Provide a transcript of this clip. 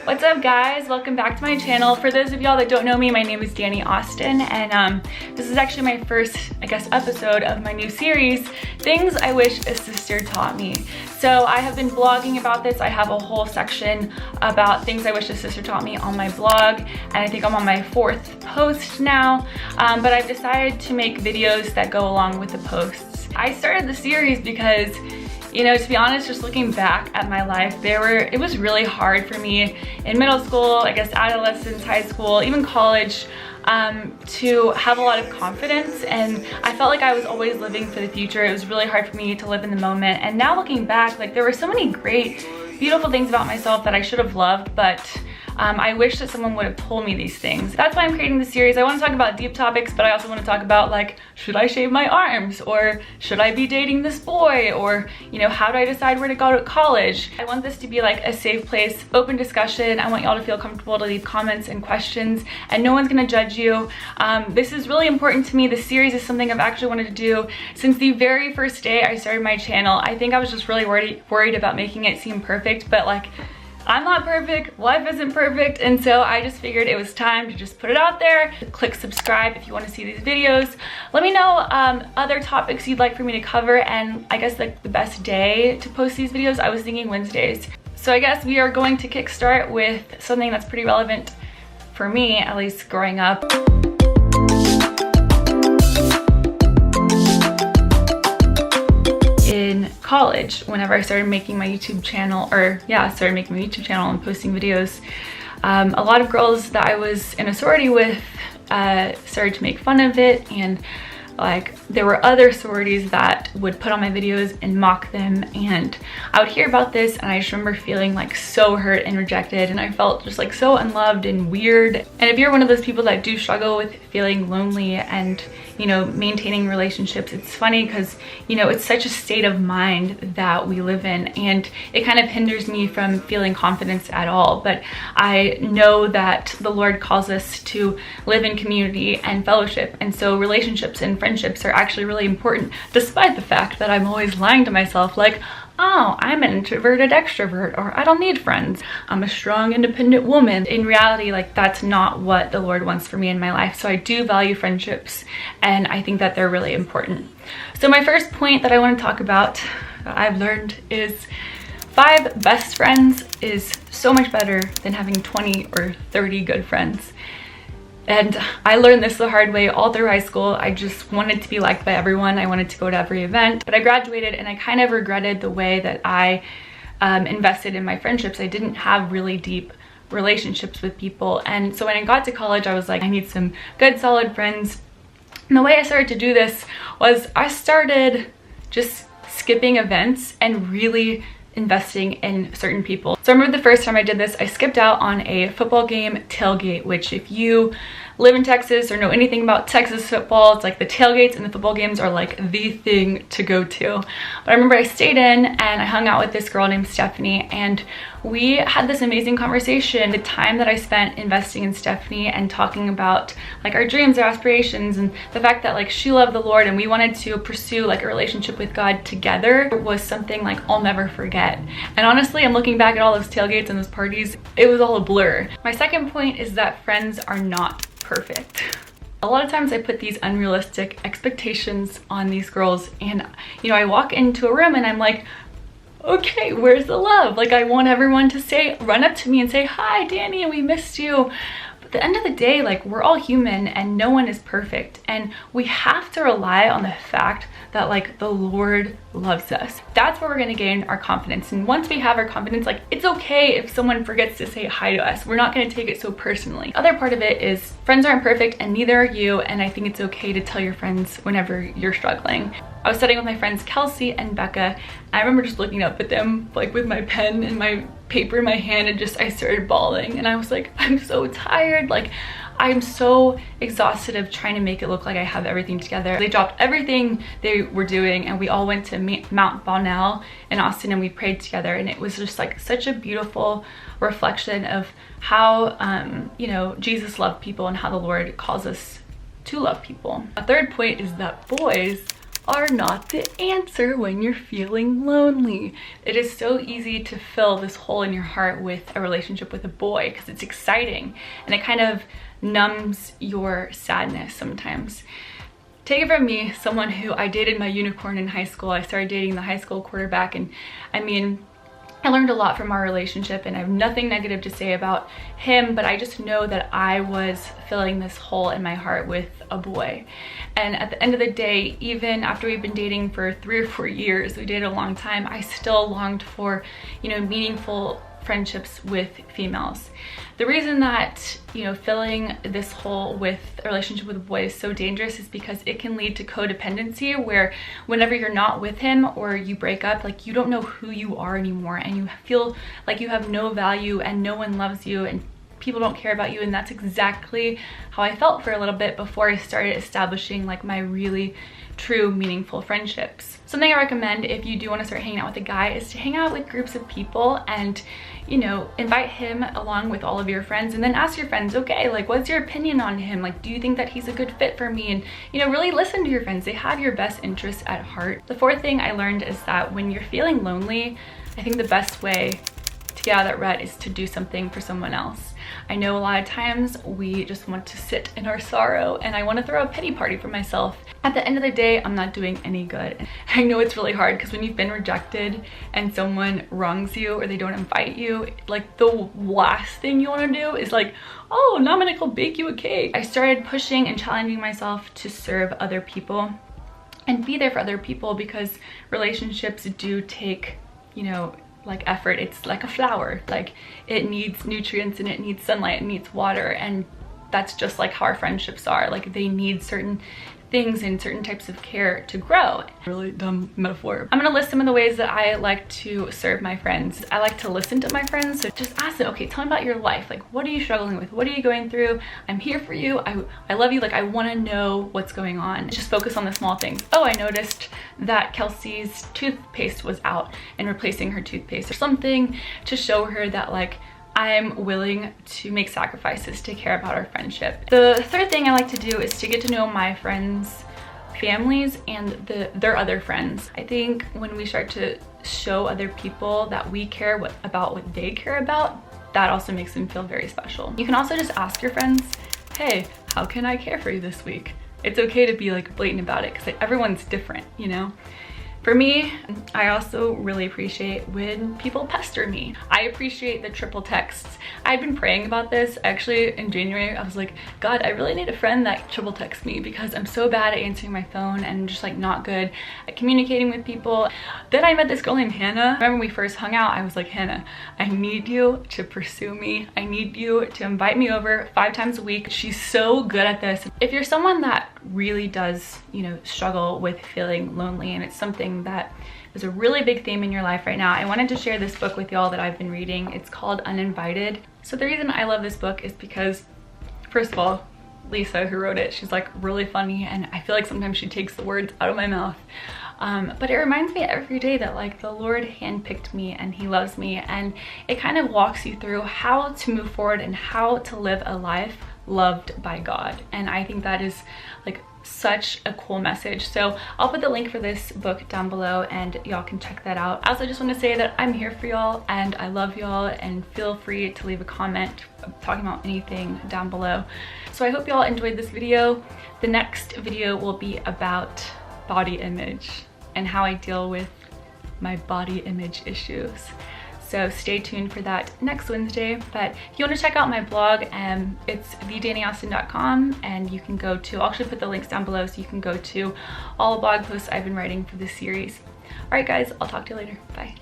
What's up guys, welcome back to my channel. For those of y'all that don't know me, my name is Dani Austin, and this is actually my first, episode of my new series, Things I Wish a Sister Taught Me. So I have been blogging about this. I have a whole section about things I wish a sister taught me on my blog, and I think I'm on my 4th post now, but I've decided to make videos that go along with the posts. I started the series because, you know, to be honest, just looking back at my life, it was really hard for me in middle school, adolescence, high school, even college, to have a lot of confidence, and I felt like I was always living for the future. It was really hard for me to live in the moment, and now looking back, there were so many great, beautiful things about myself that I should have loved, but I wish that someone would have told me these things. That's why I'm creating this series. I want to talk about deep topics, but I also want to talk about should I shave my arms, or should I be dating this boy, or how do I decide where to go to college? I want this to be a safe place, open discussion. I want y'all to feel comfortable to leave comments and questions, and no one's gonna judge you. This is really important to me. This series is something I've actually wanted to do since the very first day I started my channel. I think I was just really worried about making it seem perfect, but I'm not perfect, life isn't perfect, and so I just figured it was time to just put it out there. Click subscribe if you want to see these videos. Let me know other topics you'd like for me to cover, and the best day to post these videos. I was thinking Wednesdays. So I guess we are going to kickstart with something that's pretty relevant for me, at least growing up. In college, whenever I started making my YouTube channel, and posting videos, a lot of girls that I was in a sorority with started to make fun of it, and there were other sororities that would put on my videos and mock them, and I would hear about this, and I just remember feeling so hurt and rejected, and I felt just so unloved and weird. And if you're one of those people that do struggle with feeling lonely and maintaining relationships, it's funny because it's such a state of mind that we live in, and it kind of hinders me from feeling confidence at all. But I know that the Lord calls us to live in community and fellowship, and so relationships and friendships are actually really important, despite the fact that I'm always lying to myself oh, I'm an introverted extrovert, or I don't need friends, I'm a strong independent woman. In reality, that's not what the Lord wants for me in my life. So I do value friendships, and I think that they're really important. So my first point that I want to talk about that I've learned is 5 best friends is so much better than having 20 or 30 good friends. And I learned this the hard way all through high school. I just wanted to be liked by everyone. I wanted to go to every event, but I graduated and I kind of regretted the way that I invested in my friendships. I didn't have really deep relationships with people. And so when I got to college, I was I need some good, solid friends. And the way I started to do this was I started just skipping events and really investing in certain people. So I remember the first time I did this, I skipped out on a football game tailgate, which if you live in Texas or know anything about Texas football, it's the tailgates and the football games are the thing to go to. But I remember I stayed in and I hung out with this girl named Stephanie, and we had this amazing conversation. The time that I spent investing in Stephanie and talking about our dreams, our aspirations, and the fact that she loved the Lord and we wanted to pursue a relationship with God together was something I'll never forget. And honestly, I'm looking back at all those tailgates and those parties, it was all a blur. My second point is that friends are not perfect. A lot of times I put these unrealistic expectations on these girls, and I walk into a room and I'm okay, where's the love? I want everyone to run up to me and say, hi Dani, we missed you. But at the end of the day, we're all human and no one is perfect, and we have to rely on the fact that the Lord loves us. That's where we're gonna gain our confidence. And once we have our confidence, it's okay if someone forgets to say hi to us. We're not gonna take it so personally. Other part of it is friends aren't perfect and neither are you, and I think it's okay to tell your friends whenever you're struggling. I was studying with my friends Kelsey and Becca. I remember just looking up at them with my pen and my paper in my hand, and I started bawling, and I was I'm so tired. I'm so exhausted of trying to make it look like I have everything together. They dropped everything they were doing and we all went to Mount Bonnell in Austin and we prayed together, and it was just such a beautiful reflection of how Jesus loved people and how the Lord calls us to love people. A third point is that boys are not the answer when you're feeling lonely. It is so easy to fill this hole in your heart with a relationship with a boy because it's exciting and it kind of numbs your sadness sometimes. Take it from me, someone who I dated my unicorn in high school. I started dating the high school quarterback, and I mean, I learned a lot from our relationship, and I have nothing negative to say about him, but I just know that I was filling this hole in my heart with a boy. And at the end of the day, even after we've been dating for 3 or 4 years, we dated a long time, I still longed for, you know, meaningful friendships with females. The reason that, you know, filling this hole with a relationship with a boy is so dangerous is because it can lead to codependency, where whenever you're not with him or you break up, like, you don't know who you are anymore and you feel like you have no value and no one loves you and people don't care about you. And that's exactly how I felt for a little bit before I started establishing like my really true meaningful friendships. Something I recommend if you do want to start hanging out with a guy is to hang out with groups of people and, you know, invite him along with all of your friends, and then ask your friends, okay, like, what's your opinion on him? Like, do you think that he's a good fit for me? And, you know, really listen to your friends. They have your best interests at heart. The fourth thing I learned is that when you're feeling lonely, I think the best way to get out of that rut is to do something for someone else. I know a lot of times we just want to sit in our sorrow, and I want to throw a pity party for myself. At the end of the day, I'm not doing any good. I know it's really hard because when you've been rejected and someone wrongs you or they don't invite you, like, the last thing you want to do is like, oh, now I'm gonna go bake you a cake. I started pushing and challenging myself to serve other people and be there for other people, because relationships do take, you know, like effort. It's like a flower, like it needs nutrients and it needs sunlight, it needs water, and that's just like how our friendships are. Like, they need certain things and certain types of care to grow. Really dumb metaphor. I'm gonna list some of the ways that I like to serve my friends. I like to listen to my friends, so just ask them, okay, tell me about your life. Like, what are you struggling with? What are you going through? I'm here for you. I love you. Like, I wanna know what's going on. Just focus on the small things. Oh, I noticed that Kelsey's toothpaste was out, and replacing her toothpaste or something to show her that, like, I'm willing to make sacrifices to care about our friendship. The third thing I like to do is to get to know my friends' families and their other friends. I think when we start to show other people that we care about what they care about, that also makes them feel very special. You can also just ask your friends, hey, how can I care for you this week? It's okay to be like blatant about it, because everyone's different, you know? For me, I also really appreciate when people pester me. I appreciate the triple texts. I've been praying about this. Actually, in January, I was like, God, I really need a friend that triple texts me, because I'm so bad at answering my phone and just like not good at communicating with people. Then I met this girl named Hannah. Remember when we first hung out, I was like, Hannah, I need you to pursue me. I need you to invite me over 5 times a week. She's so good at this. If you're someone that really does, you know, struggle with feeling lonely, and it's something that is a really big theme in your life right now, I wanted to share this book with y'all that I've been reading. It's called Uninvited. So the reason I love this book is because, first of all, Lisa, who wrote it, she's like really funny, and I feel like sometimes she takes the words out of my mouth. But it reminds me every day that, like, the Lord handpicked me and he loves me, and it kind of walks you through how to move forward and how to live a life loved by God. And I think that is like such a cool message. So I'll put the link for this book down below and y'all can check that out. I also just want to say that I'm here for y'all and I love y'all, and feel free to leave a comment talking about anything down below. So I hope y'all enjoyed this video. The next video will be about body image and how I deal with my body image issues. So stay tuned for that next Wednesday. But if you want to check out my blog, it's thedaniaustin.com, and you can go to, I'll actually put the links down below so you can go to all the blog posts I've been writing for this series. All right guys, I'll talk to you later. Bye.